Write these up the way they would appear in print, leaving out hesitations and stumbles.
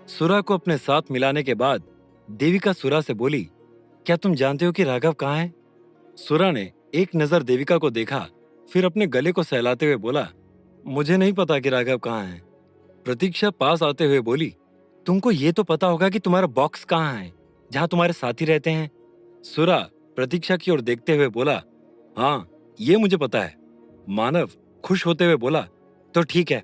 सुरा को अपने साथ मिलाने के बाद देविका सुरा से बोली, क्या तुम जानते हो कि राघव कहाँ है? सुरा ने एक नजर देविका को देखा, फिर अपने गले को सहलाते हुए बोला, मुझे नहीं पता कि राघव कहाँ है। प्रतीक्षा पास आते हुए बोली, तुमको ये तो पता होगा कि तुम्हारा बॉक्स कहाँ है, जहाँ तुम्हारे साथी रहते हैं। सुरा प्रतीक्षा की ओर देखते हुए बोला, हाँ, ये मुझे पता है। मानव खुश होते हुए बोला, तो ठीक है,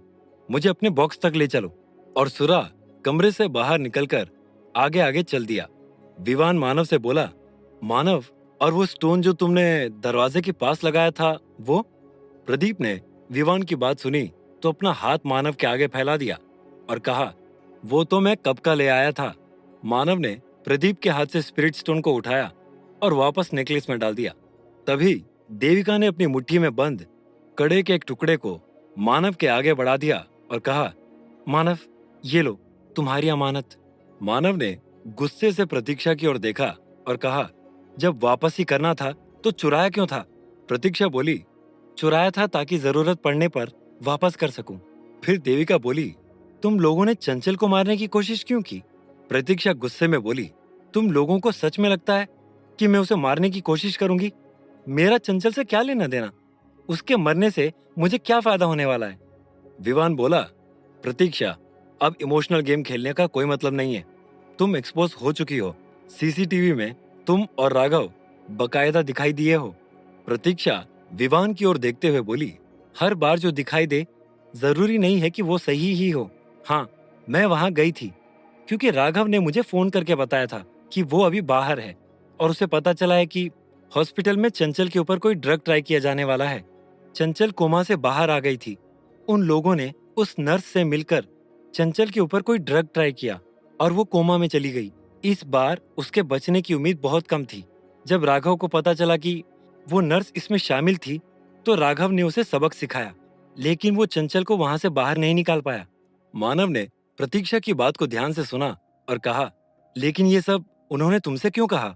मुझे अपने बॉक्स तक ले चलो। और सुरा कमरे से बाहर निकलकर आगे आगे चल दिया। विवान मानव से बोला, मानव, और वो स्टोन जो तुमने दरवाजे के पास लगाया था वो? प्रदीप ने विवान की बात सुनी तो अपना हाथ मानव के आगे फैला दिया और कहा, वो तो मैं कब का ले आया था। मानव ने प्रदीप के हाथ से स्पिरिट स्टोन को उठाया और वापस नेकलेस में डाल दिया। तभी देविका ने अपनी मुट्ठी में बंद कड़े के एक टुकड़े को मानव के आगे बढ़ा दिया और कहा, मानव, ये लो, तुम्हारी अमानत। मानव ने गुस्से से प्रतीक्षा की ओर देखा और कहा, जब वापस ही करना था तो चुराया क्यों था? प्रतीक्षा बोली, चुराया था ताकि जरूरत पड़ने पर वापस कर सकूं। फिर देविका बोली, तुम लोगों ने चंचल को मारने की कोशिश क्यों की? प्रतीक्षा गुस्से में बोली, तुम लोगों को सच में लगता है कि मैं उसे मारने की कोशिश करूंगी? मेरा चंचल से क्या लेना देना? उसके मरने से मुझे क्या फायदा होने वाला है? विवान बोला, प्रतीक्षा, अब इमोशनल गेम खेलने का कोई मतलब नहीं है। तुम एक्सपोज हो चुकी हो। सीसीटीवी में तुम और राघव बकायदा दिखाई दिए हो। प्रतीक्षा विवान की ओर देखते हुए बोली, हर बार जो दिखाई दे जरूरी नहीं है कि वो सही ही हो। हाँ, मैं वहां गई थी क्योंकि राघव ने मुझे फोन करके बताया था कि वो अभी बाहर है और उसे पता चला है कि हॉस्पिटल में चंचल के ऊपर कोई ड्रग ट्राई किया जाने वाला है। चंचल कोमा से बाहर आ गई थी। उन लोगों ने उस नर्स से मिलकर चंचल के ऊपर कोई ड्रग ट्राई किया और वो कोमा में चली गई। इस बार उसके बचने की उम्मीद बहुत कम थी। जब राघव को पता चला कि वो नर्स इसमें शामिल थी, तो राघव ने उसे सबक सिखाया, लेकिन वो चंचल को वहां से बाहर नहीं निकाल पाया। मानव ने प्रतीक्षा की बात को ध्यान से सुना और कहा, लेकिन ये सब उन्होंने तुमसे क्यों कहा?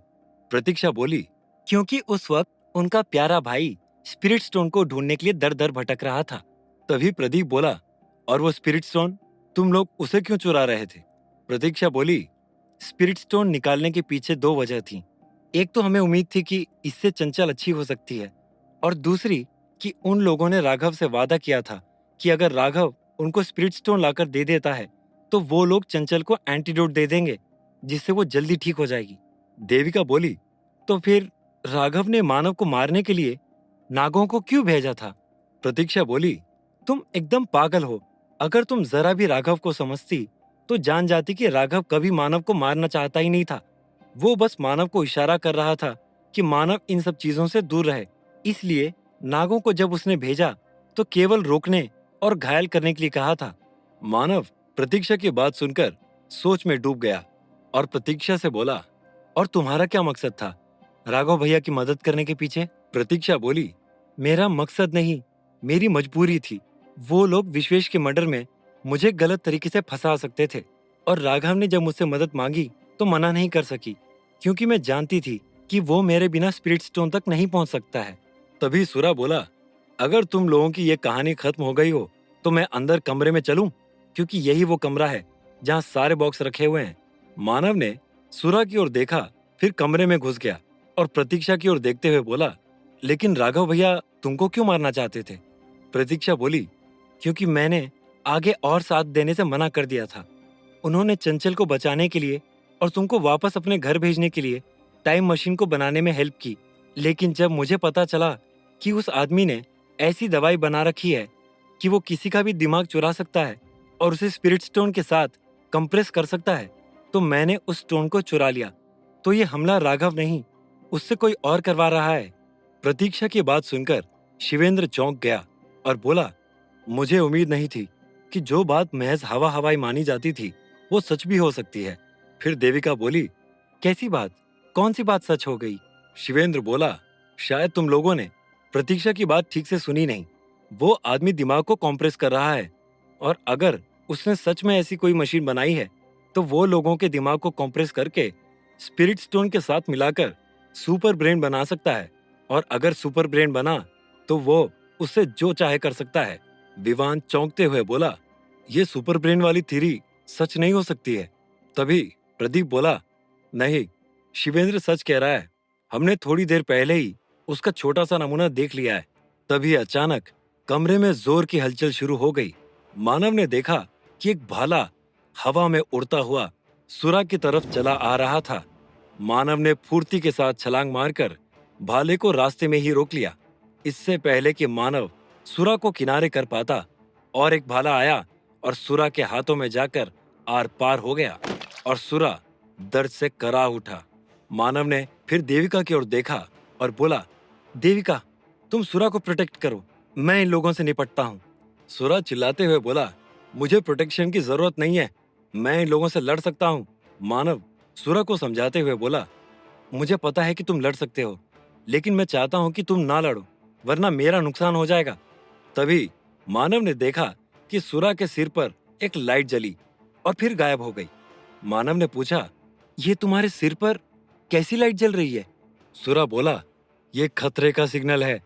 प्रतीक्षा बोली, क्योंकि उस वक्त उनका प्यारा भाई स्पिरिट स्टोन को ढूंढने के लिए दर दर भटक रहा था। तभी प्रदीप बोला, और वो स्पिरिट स्टोन, तुम लोग उसे क्यों चुरा रहे थे? प्रतीक्षा बोली, स्पिरिट स्टोन निकालने के पीछे दो वजह थी। एक तो हमें उम्मीद थी कि इससे चंचल अच्छी हो सकती है, और दूसरी कि उन लोगों ने राघव से वादा किया था कि अगर राघव उनको स्पिरिट स्टोन लाकर दे देता है तो वो लोग चंचल को एंटीडोट दे देंगे, जिससे वो जल्दी ठीक हो जाएगी। देविका बोली, तो फिर राघव ने मानव को मारने के लिए नागों को क्यों भेजा था? प्रतीक्षा बोली, तुम एकदम पागल हो। अगर तुम जरा भी राघव को समझती तो जान जाती कि राघव कभी मानव को मारना चाहता ही नहीं था। वो बस मानव को इशारा कर रहा था कि मानव इन सब चीजों से दूर रहे। इसलिए नागों को जब उसने भेजा तो केवल रोकने और घायल करने के लिए कहा था। मानव प्रतीक्षा की बात सुनकर सोच में डूब गया और प्रतीक्षा से बोला, और तुम्हारा क्या मकसद था राघव भैया की मदद करने के पीछे? प्रतीक्षा बोली, मेरा मकसद नहीं, मेरी मजबूरी थी। वो लोग विश्वेश के मर्डर में मुझे गलत तरीके से फंसा सकते थे, और राघव ने जब मुझसे मदद मांगी तो मना नहीं कर सकी, क्योंकि मैं जानती थी कि वो मेरे बिना स्पिरिट स्टोन तक नहीं पहुंच सकता है। तभी सुरा बोला, अगर तुम लोगों की ये कहानी खत्म हो गई हो तो मैं अंदर कमरे में चलूं, क्योंकि यही वो कमरा है जहां सारे बॉक्स रखे हुए हैं। मानव ने सुरा की ओर देखा, फिर कमरे में घुस गया और प्रतीक्षा की ओर देखते हुए बोला, लेकिन राघव भैया तुमको क्यों मारना चाहते थे? प्रतीक्षा बोली, क्योंकि मैंने आगे और साथ देने से मना कर दिया था। उन्होंने चंचल को बचाने के लिए और तुमको वापस अपने घर भेजने के लिए टाइम मशीन को बनाने में हेल्प की। लेकिन जब मुझे पता चला कि उस आदमी ने ऐसी दवाई बना रखी है कि वो किसी का भी दिमाग चुरा सकता है और उसे स्पिरिट स्टोन के साथ कंप्रेस कर सकता है, तो मैंने उस स्टोन को चुरा लिया। तो ये हमला राघव नहीं, उससे कोई और करवा रहा है। प्रतीक्षा की बात सुनकर शिवेंद्र चौंक गया और बोला, मुझे उम्मीद नहीं थी कि जो बात महज हवा हवाई मानी जाती थी वो सच भी हो सकती है। फिर देविका बोली, कैसी बात? कौन सी बात सच हो गई? शिवेंद्र बोला, शायद तुम लोगों ने प्रतीक्षा की बात ठीक से सुनी नहीं। वो आदमी दिमाग को कॉम्प्रेस कर रहा है, और अगर उसने सच में ऐसी कोई मशीन बनाई है तो वो लोगों के दिमाग को कॉम्प्रेस करके स्पिरिट स्टोन के साथ मिलाकर सुपर ब्रेन बना सकता है, और अगर सुपर ब्रेन बना तो वो उससे जो चाहे कर सकता है। विवान चौंकते हुए बोला, ये सुपर ब्रेन वाली थ्योरी सच नहीं हो सकती है। तभी प्रदीप बोला, नहीं, शिवेंद्र सच कह रहा है। हमने थोड़ी देर पहले ही उसका छोटा सा नमूना देख लिया है। तभी अचानक कमरे में जोर की हलचल शुरू हो गई। मानव ने देखा कि एक भाला हवा में उड़ता हुआ सुरा की तरफ चला आ रहा था। मानव ने फुर्ती के साथ छलांग मारकर भाले को रास्ते में ही रोक लिया, इससे पहले कि मानव सुरा को किनारे कर पाता। और एक भाला आया और सुरा के हाथों में जाकर आर पार हो गया और सुरा दर्द से करा उठा। मानव ने फिर देविका की ओर देखा और बोला, देविका, तुम सुरा को प्रोटेक्ट करो, मैं इन लोगों से निपटता हूँ। सुरा चिल्लाते हुए बोला, मुझे प्रोटेक्शन की जरूरत नहीं है, मैं इन लोगों से लड़ सकता हूँ। मानव सुरा को समझाते हुए बोला, मुझे पता है कि तुम लड़ सकते हो, लेकिन मैं चाहता हूँ कि तुम ना लड़ो, वरना मेरा नुकसान हो जाएगा। तभी मानव ने देखा कि सुरा के सिर पर एक लाइट जली और फिर गायब हो गई। मानव ने पूछा, ये तुम्हारे सिर पर कैसी लाइट जल रही है? सुरा बोला, ये खतरे का सिग्नल है।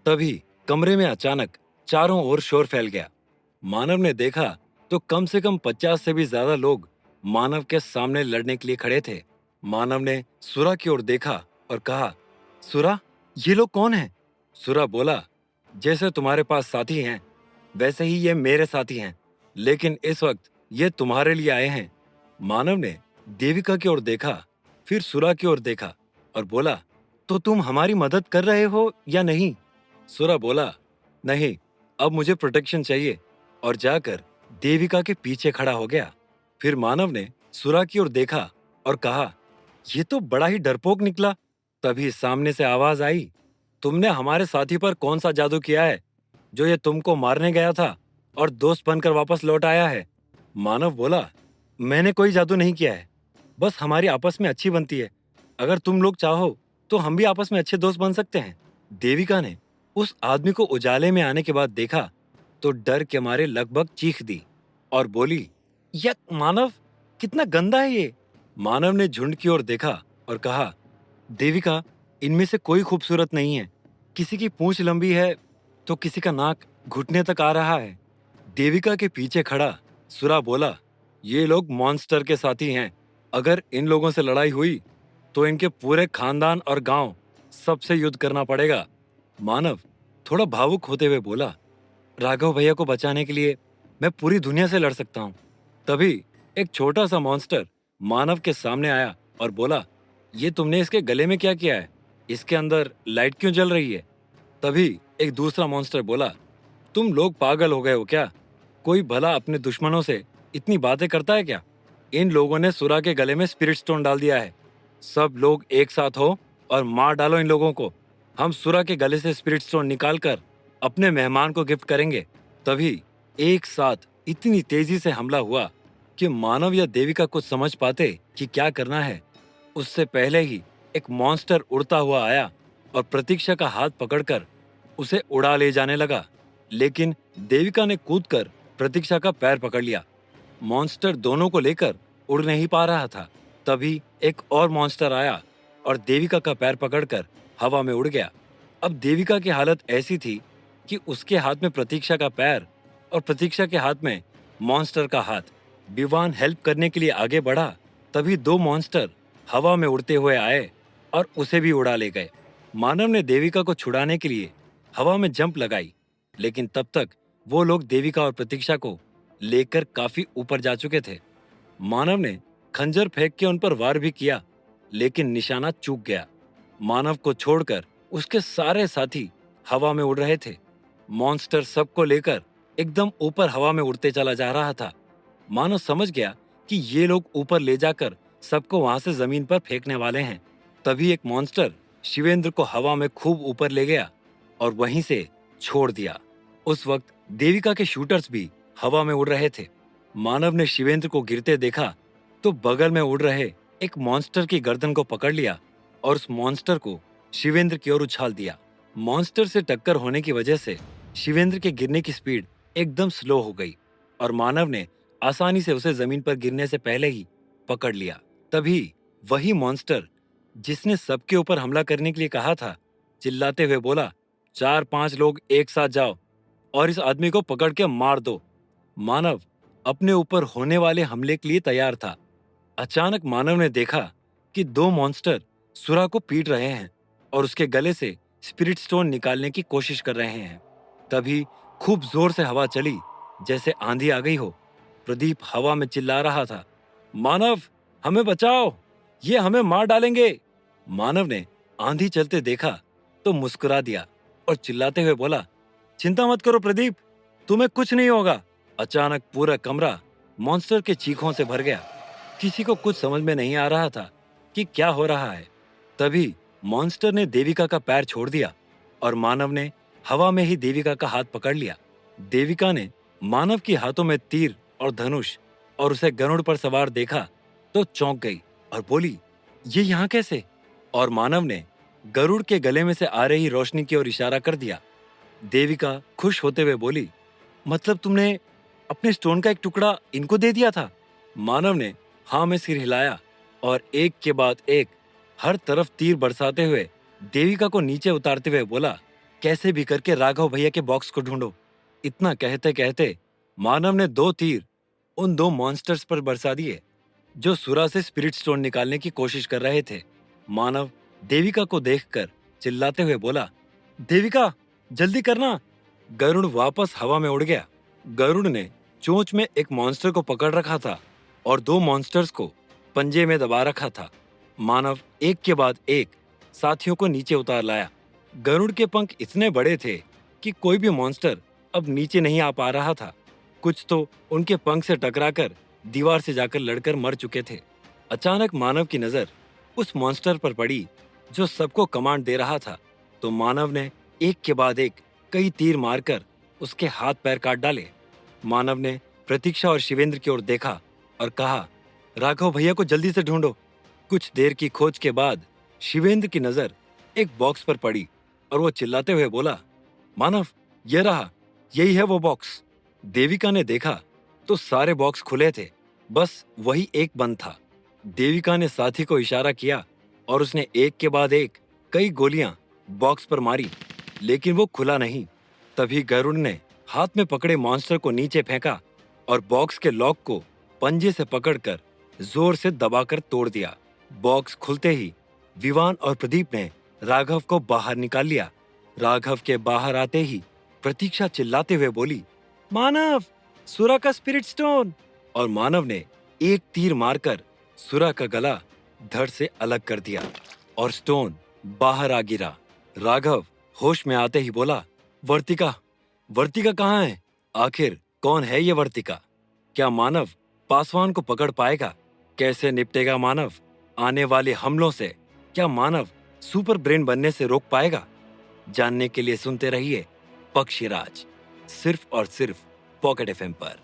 तभी कमरे में अचानक चारों ओर शोर फैल गया। मानव ने देखा तो कम से कम 50 से भी ज्यादा लोग मानव के सामने लड़ने के लिए खड़े थे। मानव ने सुरा की ओर देखा और कहा, सुरा, ये लोग कौन हैं? सुरा बोला, जैसे तुम्हारे पास साथी हैं, वैसे ही ये मेरे साथी हैं, लेकिन इस वक्त ये तुम्हारे लिए आए हैं। मानव ने देविका की ओर देखा, फिर सुरा की ओर देखा और बोला, तो तुम हमारी मदद कर रहे हो या नहीं? सुरा बोला, नहीं, अब मुझे प्रोटेक्शन चाहिए, और जाकर देविका के पीछे खड़ा हो गया। फिर मानव ने सुरा की ओर देखा और कहा, ये तो बड़ा ही डरपोक निकला। तभी सामने से आवाज आई, तुमने हमारे साथी पर कौन सा जादू किया है जो ये तुमको मारने गया था और दोस्त बनकर वापस लौट आया है? मानव बोला, मैंने कोई जादू नहीं किया है, बस हमारी आपस में अच्छी बनती है। अगर तुम लोग चाहो तो हम भी आपस में अच्छे दोस्त बन सकते हैं। देविका ने उस आदमी को उजाले में आने के बाद देखा तो डर के मारे लगभग चीख दी और बोली, यक मानव, कितना गंदा है ये। मानव ने झुंड की ओर देखा और कहा, देविका, इनमें से कोई खूबसूरत नहीं है। किसी की पूंछ लंबी है तो किसी का नाक घुटने तक आ रहा है। देविका के पीछे खड़ा सुरा बोला, ये लोग मॉन्स्टर के साथी हैं। अगर इन लोगों से लड़ाई हुई तो इनके पूरे खानदान और गांव सबसे युद्ध करना पड़ेगा। मानव थोड़ा भावुक होते हुए बोला, राघव भैया को बचाने के लिए मैं पूरी दुनिया से लड़ सकता हूँ। तभी एक छोटा सा मॉन्स्टर मानव के सामने आया और बोला, ये तुमने इसके गले में क्या किया है? इसके अंदर लाइट क्यों जल रही है? तभी एक दूसरा मॉन्स्टर बोला, तुम लोग पागल हो गए हो क्या? कोई भला अपने दुश्मनों से इतनी बातें करता है क्या? इन लोगों ने सुरा के गले में स्पिरिट स्टोन डाल दिया है। सब लोग एक साथ हो और मार डालो इन लोगों को। हम सुरा के गले से स्पिरिट स्टोन निकालकर अपने मेहमान को गिफ्ट करेंगे। तभी एक साथ इतनी तेजी से हमला हुआ कि मानव या देविका कुछ समझ पाते कि क्या करना है, उससे पहले ही एक मॉन्स्टर उड़ता हुआ आया और प्रतीक्षा का हाथ पकड़कर उसे उड़ा ले जाने लगा। लेकिन देविका ने कूदकर प्रतीक्षा का पैर पकड़ लिया। मॉन्स्टर दोनों को लेकर उड़ नहीं पा रहा था। तभी एक और मॉन्स्टर आया और देविका का पैर पकड़कर हवा में उड़ गया। अब देविका की हालत ऐसी थी कि उसके हाथ में प्रतीक्षा का पैर और प्रतीक्षा के हाथ में मॉन्स्टर का हाथ। विवान हेल्प करने के लिए आगे बढ़ा, तभी दो मॉन्स्टर हवा में उड़ते हुए आए और उसे भी उड़ा ले गए। मानव ने देविका को छुड़ाने के लिए हवा में जंप लगाई, लेकिन तब तक वो लोग देविका और प्रतीक्षा को लेकर काफी ऊपर जा चुके थे। मानव ने खंजर फेंक के उन पर वार भी किया, लेकिन निशाना चूक गया। मानव को छोड़कर उसके सारे साथी हवा में उड़ रहे थे। मॉन्स्टर सबको लेकर एकदम ऊपर हवा में उड़ते चला जा रहा था। मानव समझ गया कि ये लोग ऊपर ले जाकर सबको वहां से जमीन पर फेंकने वाले हैं। तभी एक मॉन्स्टर शिवेंद्र को हवा में खूब ऊपर ले गया और वहीं से छोड़ दिया। उस वक्त देविका के शूटर्स भी हवा में उड़ रहे थे। मानव ने शिवेंद्र को गिरते देखा तो बगल में उड़ रहे एक मॉन्स्टर की गर्दन को पकड़ लिया और उस मॉन्स्टर को शिवेंद्र की ओर उछाल दिया। मॉन्स्टर से टक्कर होने की वजह से शिवेंद्र के गिरने की स्पीड एकदम स्लो हो गई और मानव ने आसानी से उसे जमीन पर गिरने से पहले ही पकड़ लिया। तभी वही मॉन्स्टर जिसने सबके ऊपर हमला करने के लिए कहा था, चिल्लाते हुए बोला, 4-5 लोग एक साथ जाओ और इस आदमी को पकड़ के मार दो। मानव अपने ऊपर होने वाले हमले के लिए तैयार था। अचानक मानव ने देखा कि दो मॉन्स्टर सुरा को पीट रहे हैं और उसके गले से स्पिरिट स्टोन निकालने की कोशिश कर रहे हैं। तभी खूब जोर से हवा चली, जैसे आंधी आ गई हो। प्रदीप हवा में चिल्ला रहा था, मानव, हमें बचाओ, ये हमें मार डालेंगे। मानव ने आंधी चलते देखा तो मुस्कुरा दिया और चिल्लाते हुए बोला, चिंता मत करो प्रदीप, तुम्हें कुछ नहीं होगा। अचानक पूरा कमरा मॉन्स्टर के चीखों से भर गया। किसी को कुछ समझ में नहीं आ रहा था कि क्या हो रहा है। तभी मॉन्स्टर ने देविका का पैर छोड़ दिया और मानव ने हवा में ही देविका का हाथ पकड़ लिया। देविका ने मानव के हाथों में तीर और धनुष और उसे गरुड़ पर सवार देखा तो चौंक गई और बोली, ये यहाँ कैसे? और मानव ने गरुड़ के गले में से आ रही रोशनी की ओर इशारा कर दिया। देविका खुश होते हुए बोली, मतलब तुमने अपने स्टोन का एक टुकड़ा इनको दे दिया था? मानव ने हाँ में सिर हिलाया और एक के बाद एक हर तरफ तीर बरसाते हुए देविका को नीचे उतारते हुए बोला, कैसे भी करके राघव भैया के बॉक्स को ढूंढो। इतना कहते कहते मानव ने दो तीर उन दो मॉन्स्टर्स पर बरसा दिए जो सुरा से स्पिरिट स्टोन निकालने की कोशिश कर रहे थे। मानव देविका को देखकर चिल्लाते हुए बोला, देविका, जल्दी करना। गरुड़ वापस हवा में उड़ गया। गरुड़ ने चोंच में एक मॉन्स्टर को पकड़ रखा था और दो मॉन्स्टर्स को पंजे में दबा रखा था। मानव एक के बाद एक साथियों को नीचे उतार लाया। गरुड़ के पंख इतने बड़े थे कि कोई भी मॉन्स्टर अब नीचे नहीं आ पा रहा था। कुछ तो उनके पंख से टकराकर दीवार से जाकर लड़कर मर चुके थे। अचानक मानव की नजर उस मॉन्स्टर पर पड़ी जो सबको कमांड दे रहा था, तो मानव ने एक के बाद एक कई तीर मारकर उसके हाथ पैर काट डाले। मानव ने प्रतीक्षा और शिवेंद्र की ओर देखा और कहा, राघव भैया को जल्दी से ढूंढो। कुछ देर की खोज के बाद शिवेंद्र की नजर एक बॉक्स पर पड़ी और वो चिल्लाते हुए बोला, मानव, ये रहा, यही है वो बॉक्स। देविका ने देखा तो सारे बॉक्स खुले थे, बस वही एक बंद था। देविका ने साथी को इशारा किया और उसने एक के बाद एक कई गोलियां बॉक्स पर मारी, लेकिन वो खुला नहीं। तभी गरुड़ ने हाथ में पकड़े मॉन्स्टर को नीचे फेंका और बॉक्स के लॉक को पंजे से पकड़कर जोर से दबाकर तोड़ दिया। बॉक्स खुलते ही विवान और प्रदीप ने राघव को बाहर निकाल लिया। राघव के बाहर आते ही प्रतीक्षा चिल्लाते हुए बोली, मानव, सुरा का स्पिरिट स्टोन। और मानव ने एक तीर मारकर सुरा का गला धड़ से अलग कर दिया और स्टोन बाहर आ गिरा। राघव होश में आते ही बोला, वर्तिका, वर्तिका कहाँ है? आखिर कौन है ये वर्तिका? क्या मानव पासवान को पकड़ पाएगा? कैसे निपटेगा मानव आने वाले हमलों से? क्या मानव सुपर ब्रेन बनने से रोक पाएगा? जानने के लिए सुनते रहिए पक्षीराज, सिर्फ और सिर्फ पॉकेट एफएम पर।